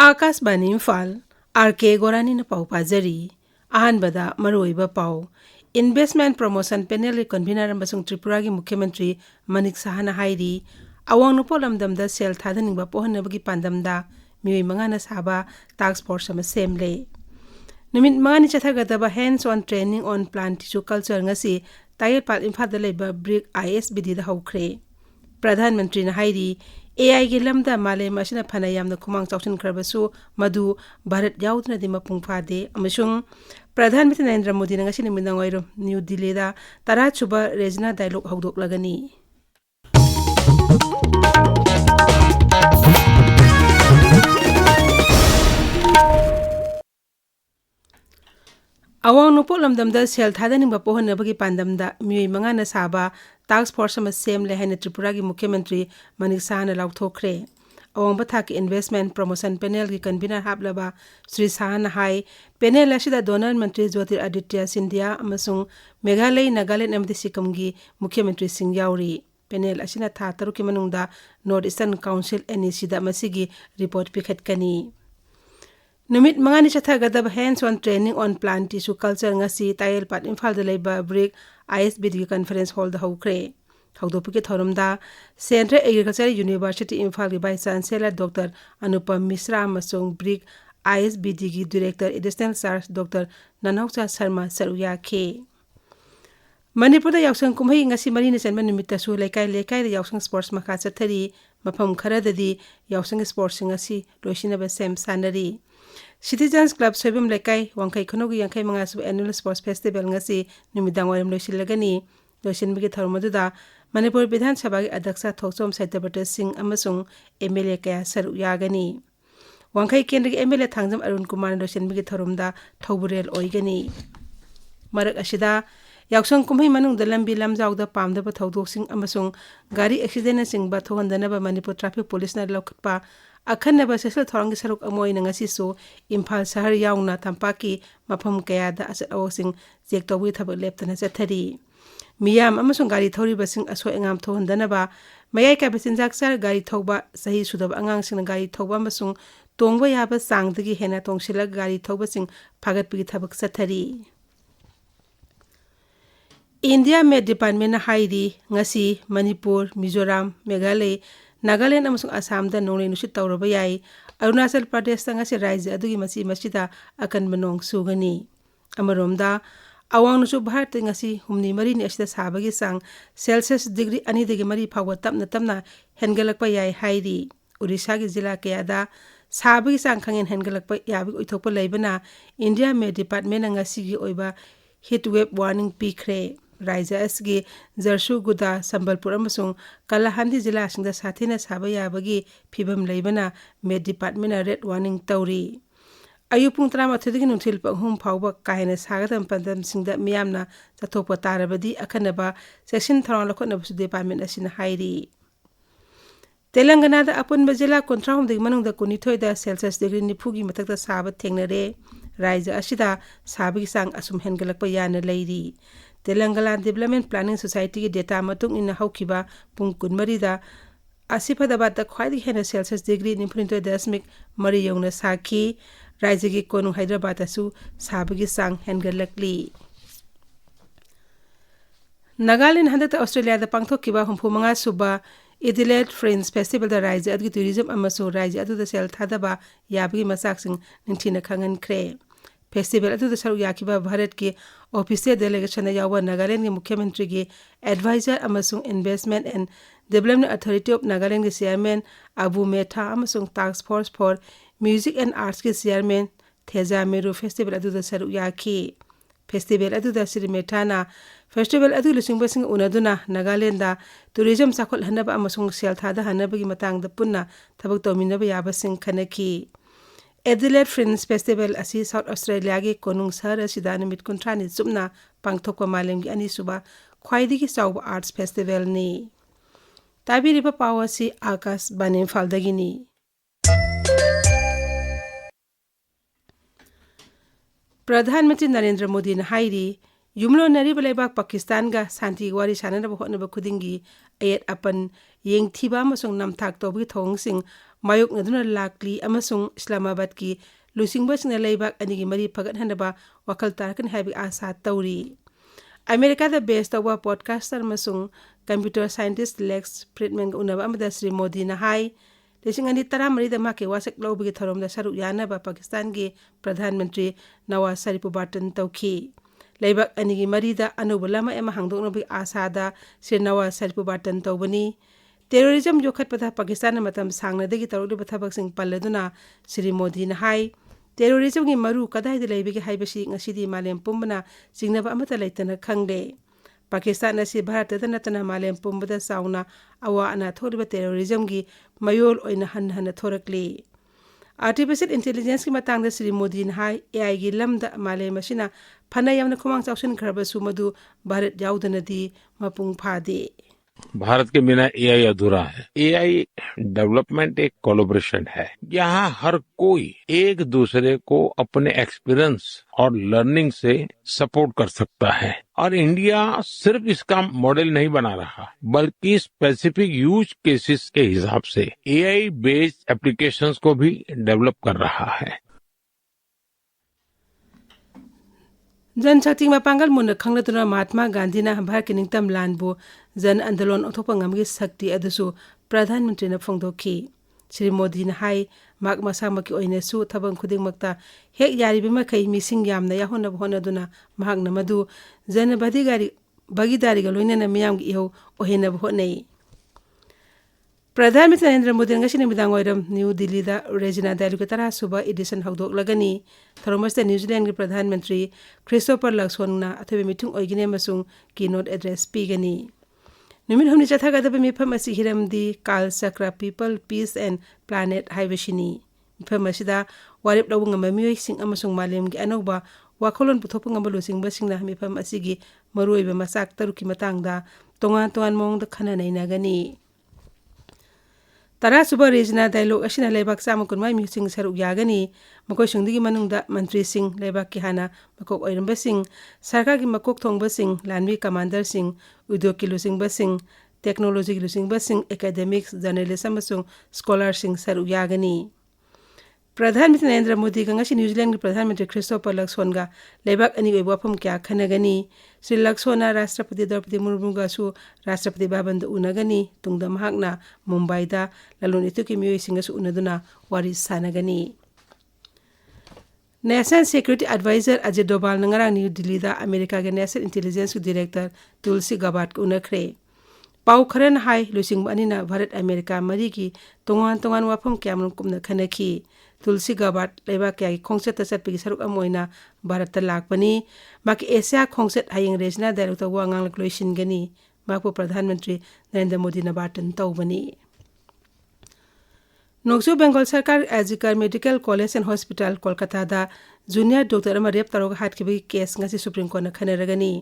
Akashvani Imphal R.K.Gorani na pau pajari ahanbada maroiba pau investment promotion panel convener amasung Tripura gi Mukhyamantri Manik Sahana hairi awang nupo lamdamda sel thadaning ba pohanabagi pandamda miwi mangana saba task force ama semle numit mangani chathagadaba hands on training on plant tissue culture ngasi tayel pal Imphal da leba brick ISBD da hawkhre Pradhan Mantri na hairi AI gi lamda male masina phana yamna khumang chawthin khrabasu madu Bharat yaudna di mapung phade amasung Pradhan Mantri Narendra Modi na ngasi nimidang wairo New Delhi da tara chuba regional dialogue hawdok lagani awang nupo lamdamda sel thadaning ba pohanabagi pandamda miwi mangana saba task force ama semle haina Tripura gi Mukhyamantri Manik Sahana lauthokre awang bathak investment promotion panel gi convener hablaba Sri Sahana hai panel asida donor mantri Jyotiraditya Scindia amasung Meghalaya Nagaland amdi Sikkim gi Mukhyamantri sing yauri panel asina tha taruki manungda North Eastern Council NEC da masigi report pikhatkani numit mangani chathagadab hands on training on plant tissue culture ngasi tayel pat Imphal da leba brick ISBD conference hall da hawkre hawdopuki thorumda Central Agriculture University Imphal gi vice chancellor Dr Anupam Misra amasung brick ISBD gi director additional charge Dr Nanaucha Sharma Saruya khe Manipur da yausang kumhai ngasi mari ni sanba numita su lekai da yausang sports makha chathari mafam khara dadi yausang sports ngasi loisina ba sem sanari Citizens Club Soibum Lekai Wangkai Khonogi Yangkai Mangasu Annual Sports Festival ngasi numidang warim loisilagani loisinbagi tharmaduda Manipur Bidhan Sabha gi Adaksa Thokchom Saitapata Singh amasung MLA kaya saru yagani Wangkai Kendra gi MLA Thangjam Arun Kumar loisinbagi tharumda Thauburel oigani Marak asida yausang kumhai manung da lambi lamjawda pamdaba thaudok amasung gari accident sing ba thohandanaba Manipur Traffic Police na lokhatpa akhanaba sesal thorangi saruk amoi na ngasi so Imphal sahar yauna tampaki mafam kaya da asat awsing check tawbi thabak leptana chathari miyam amasung gari thori basing aso engam thohandanaba mayai ka besinjak sar gari thoba sahi sudab angang sing gari thoba amasung tongba yaba sangdagi hena tongshila gari thoba sing phagat pi thabak chathari India Met Department na hairi ngasi Manipur Mizoram Meghalaya Nagaland amasung Assam da nonglei nusit tawraba yai Arunachal Pradesh da ngasi rajya adugi masida akan manong sugani amaromda awang nusu Bharat ngasi humni mari ni asida sabagi sang Celsius degree ani degi mari phawwa tamna hengalakpa yai hairi Odisha gi jila kayada sabagi sang khangen hengalakpa yabi oithokpa leibana India Met Department ngasi gi oiba heat wave warning pikre Raija asgi Jarsuguda Sambalpur amasung Kalahandi jila singda sathina saba yabagi phibam leibana Met Department red warning tawri ayupung 13 gi nungthil panghum phawba kaina sagadam pandam singda miyamna chathokpa tarabadi akhanaba section tharang lakhotna bu department asina hairi Telangana da apunba jila kontrahum de manung da kunithoi da Celsius degree nifugi matakta saba thengnare Raija asida sabagi sang asum hengalakpa yana leiri Telangana Development Planning Society ki data matung ina hawkiba pung kunmari da asifadabad da khwaidi hena Celsius degree nifuninto dasmik mari yongna sakhi Raija ki konung Hyderabad asu sabagi sang hengalakli Nagaland handata Australia da pangthokiba humpu manga suba Idilate Friends Festival da Raija adgi tourism amaso Raija adu da sel thadaba yabagi masaksing ninthina khangan kre Festival atu da saru yakiba Bharat ki official delegation yawa Nagaland ki Mukhyamantri ki advisor amasung Investment and Development Authority of Nagaland ki chairman Abu Metha amasung Task Force for Music and Arts ki chairman Theja Meru festival atu da saru yaki festival atu da Sri Metha na festival atu lusing unaduna Nagaland da tourism sakhol hanaba amasung sel thada hanaba gi matang da punna thabak tawminaba yaba sing khanaki Editor Friends Festival asi South Australia gi konung sahar asida numit kuntrani chupna pangthokpa malem gi ani suba khwaidi gi chawba arts festival ni tabiriba pawasi Akas Banim Faldagini Pradhan Mantri Narendra Modi na hairi yumlo nariba leibak Pakistan ga santi wari sanana ba hotna ba khudingi ayat apan yengthiba amasung namthak tawbi thongsing ꯃꯥꯌꯣꯛꯅꯗꯨꯅ ꯂꯥꯛꯂꯤ ꯑꯃꯁꯨꯡ ꯏꯁꯂꯥꯃꯥꯕꯥꯗꯀꯤ ꯂꯨꯆꯤꯡꯕꯁꯤꯡꯅ ꯂꯩꯕꯥꯛ ꯑꯅꯤꯒꯤ ꯃꯔꯤ ꯐꯒꯠꯍꯟꯅꯕ ꯋꯥꯈꯜ ꯇꯥꯔꯛꯀꯅꯤ ꯍꯥꯏꯕꯒꯤ ꯑꯥꯁꯥ ꯇꯧꯔꯤ꯫ ꯑꯃꯦꯔꯤꯀꯥꯗ ꯕꯦꯁ ꯇꯧꯕ ꯄꯣꯗꯀꯥꯁꯇꯔ ꯑꯃꯁꯨꯡ ꯀꯝꯄ꯭ꯌꯨꯇꯔ ꯁꯥꯏꯟꯇꯤꯁꯠ ꯂꯦꯛꯁ ꯐ꯭ꯔꯤꯗꯃꯦꯟꯒ ꯎꯅꯕ ꯑꯃꯗ श्री मोदीꯅ ꯍꯥꯏ 2014ꯗ ꯃꯍꯥꯛꯀꯤ ꯋꯥꯁꯛ ꯂꯧꯕꯒꯤ ꯊꯧꯔꯝꯗ ꯁꯔꯨꯛ ꯌꯥꯅꯕ ꯄꯥꯀꯤꯁꯇꯥꯟꯒꯤ ꯄ꯭ꯔꯙꯥꯟ ꯃꯟꯇ꯭ꯔꯤ ꯅꯋꯥꯖ ꯁꯔꯤꯐꯄꯨ ꯕꯥꯔꯇꯟ ꯇꯧꯈꯤ꯫ ꯂꯩꯕꯥꯛ ꯑꯅꯤꯒꯤ ꯃꯔꯤꯗ ꯑꯅꯧꯕ ꯂꯝ ꯑꯃ ꯍꯥꯡꯗꯣꯛꯅꯕꯒꯤ ꯑꯥꯁꯥꯗ श्री नवाज शरीफꯄꯨ ꯕꯥꯔꯇꯟ ꯇꯧꯕꯅꯤ꯫ ꯇꯦꯔꯣꯔꯤꯖꯝ ꯌꯣꯛꯈꯠꯄꯗ ꯄꯥꯀꯤꯁꯇꯥꯟꯅ ꯃꯇꯝ ꯁꯥꯡꯅꯗꯒꯤ ꯇꯧꯔꯛꯂꯤꯕ ꯊꯕꯛꯁꯤꯡ ꯄꯜꯂꯗꯨꯅ श्री मोदीꯅ ꯍꯥꯏ ꯇꯦꯔꯣꯔꯤꯖꯝꯒꯤ ꯃꯔꯨ ꯀꯗꯥꯏꯗ ꯂꯩꯕꯒꯦ ꯍꯥꯏꯕꯁꯤ ꯉꯁꯤꯗꯤ ꯃꯥꯂꯦꯝ ꯄꯨꯝꯕꯅ ꯆꯤꯡꯅꯕ ꯑꯃꯠꯇ ꯂꯩꯇꯅ ꯈꯪꯂꯦ꯫ ꯄꯥꯀꯤꯁꯇꯥꯟ ꯑꯁꯤ ꯚꯥꯔꯠꯇꯗ ꯅꯠꯇꯅ ꯃꯥꯂꯦꯝ ꯄꯨꯝꯕꯗ ꯆꯥꯎꯅ ꯑꯋꯥ ꯑꯅꯥ ꯊꯣꯛꯂꯤꯕ ꯇꯦꯔꯣꯔꯤꯖꯝꯒꯤ ꯃꯌꯣꯜ ꯑꯣꯏꯅ ꯍꯟꯅ ꯊꯣꯔꯛꯂꯤ꯫ आर्टिफिशियल इंटेलिजेंस की मातांग श्री मोदी ने हाई एआई की लमद मालेम असिना फना यामना खुमांग चाउसिनख्रबसु मधु भारत याउदनदी मपुंग फादे। भारत के बिना एआई अधूरा है। एआई डेवलपमेंट एक कोलैबोरेशन है। यहाँ हर कोई एक दूसरे को अपने एक्सपीरियंस और लर्निंग से सपोर्ट कर सकता है और इंडिया सिर्फ इसका मॉडल नहीं बना रहा बल्कि स्पेसिफिक यूज केसेस के हिसाब से एआई बेस्ड एप्लीकेशंस को भी डेवलप कर रहा है। जनशक्ति मपांगल मुन खंगलतुना महात्मा गांधी ना भारत के निंगतम लानबु जन आंदोलन ओथोपंगमगी शक्ति अदुसु प्रधानमंत्री ने फोंदोखी। श्री मोदी ने हाई माक मसामकी ओइनेसु थबंग खुदिंगमक्ता हेक यारिबि मखै मिसिंग यामना याहोनब होनदुना महाकना मदु जन भागीदारीगा लोइनना मियामगी इहो ओहेनब होनै। प्रधानमंत्री Narendra Modi ngasi nimidang oiram new Delhi दा रेजिना डायलॉग के 10 सुबह एडिशन हौदोकलगनी। थरोमस न्यूजीलैंड के प्रधानमंत्री क्रिस्टोफर लक्सोनना अथबे मिथुंग ओइगिने मसुंग कीनोट एड्रेस पीगनी। नुमित हमनि चथागदब मिफम असि हिरमदी काल चक्र पीपल पीस एंड प्लैनेट हाइबसिनी। मिफम असिदा वारिप लौबंग ममियोइसिंग अमसुंग मालेमगी अनौबा वाखोलन पुथोपंग बलुसिंगबसिंगना मिफम असिगी मरुइबे मसाक तरुकी मतंगदा तोंगान तोंगान मोंगद खनानैनागनी। 10 सुबह रेजिना डायलॉग असिना लेबाक चामकुनमाई मिसिंग सरुक यागनी। मकोई सुंगदिगी मनुंगदा मंत्री सिंह लेबाक की हाना मकोक ओइरंबसिंग सरकार की मकोक थोंगबसिंग लानवी कमांडर सिंह उद्योग की लुसिंगबसिंग टेक्नोलॉजी की लुसिंगबसिंग एकेडमिक्स जर्नलिस्ट अमसुंग स्कॉलर सिंह सरुक यागनी। प्रधानमंत्री नरेंद्र मोदी गंगासी न्यूजीलैंड के प्रधानमंत्री क्रिस्टोफर लक्सोनगा लेबाक अनी ओइब वफम क्या खनगनी। श्री लक्सोना राष्ट्रपति द्रौपदी मुर्मुगासु राष्ट्रपति भवन उनगनी। तुंगदा महाकना मुंबईदा ललोन इतुकी मियोइसिंगसु उनदुना वारी सानगनी। National security adviser Ajay Doval नंगरा न्यू दिल्ली दा अमेरिका के नेशनल इंटेलिजेंस के डायरेक्टर तुलसी गबार्ड को उनखरे। पाउ खरन हाई लुसिंग अनिना भारत अमेरिका मरी की तोंगान तोंगान वफम क्यामन कुमना खनखी। तुलसी गबार्ड लेबा क्या खोंगसेत चटपगी सरुक अमोइना भारत लाकपनी। माकी एशिया खोंगसेत हाइंग रेजना डायरेक्ट वांगांग लोइसिनगनी। माकु प्रधानमंत्री नरेंद्र मोदी न बार्टन तौबनी। नोक्सु बेंगल सरकार R G Kar medical college and hospital Kolkata दा जूनियर डॉक्टर अमा रेप तरोग हाटकिबगी केस ngasi सुप्रीम कोर्ट न खनरगनी।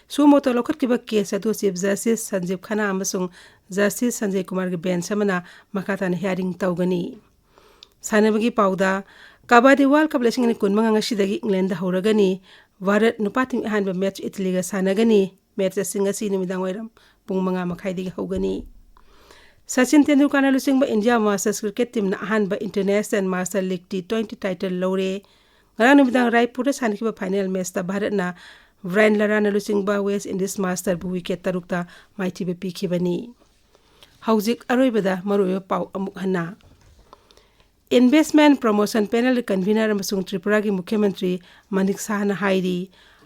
सुमोतो लोखटकिबा केस अदु चीफ जस्टिस संजीव खन्ना अमसुंग जस्टिस संजय कुमार के बेंच अमना मखातान हियरिंग तौगनी। सानबगी पाउदा कबड्डी वर्ल्ड कप लेसिंग कुनमंगा ngasi इंग्लैंड हौरगनी। भारत नुपातिंग अहानबा मैच इटलीगा सानगनी। मैच सिंगसी निमिदांग वैरम पुंग 5 मखाइदगी हौगनी। सचिन तेंदुलकर लुसिंग इंडिया मास्टर्स क्रिकेट टीम अहानबा international master league T20 title लौरे। ngara निमिदांग रायपुर सानखिबा फाइनल मैच ता भारत ना व्राइन लराना लुसिंग वेस्ट इंडीज मास्टर बु विकेट 3 माइथिबे पीखिबनी। हौजिक अरोइबदा मरुइबा पाउ अमुक हन्ना। इन्वेस्टमेंट प्रमोशन पैनल कन्वीनर अमसुंग त्रिपुरा की मुख्यमंत्री मनिक साहना हाइरी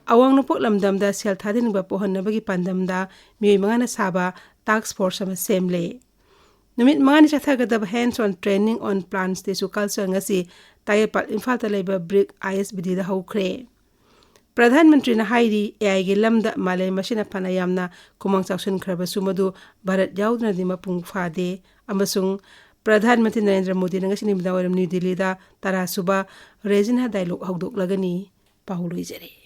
अवांग नुपोक लमदमदा सेल थादिनिबा पोहन्नबगी पांदमदा मियोइ मंगाना साबा टास्क फोर्स अमा सेमले। नुमित मंगानी चथागदब hands on training on plants tissue culture ngasi तायेपाल इम्फाल तलेबा ब्रिक ISBD दा हौख्रे। प्रधानमंत्री ना हाइरी एआई गे लमदा माले मसिना फना यामना कुमंग चाउसन खरबसु मधु भारत याउदना दिमा पुंग फादे अमसुंग प्रधानमंत्री Narendra Modi ngasi nimda waram new Delhi दा 10 सुबह रेजिना डायलॉग हौदोकलगनी पाहुलोइजरे।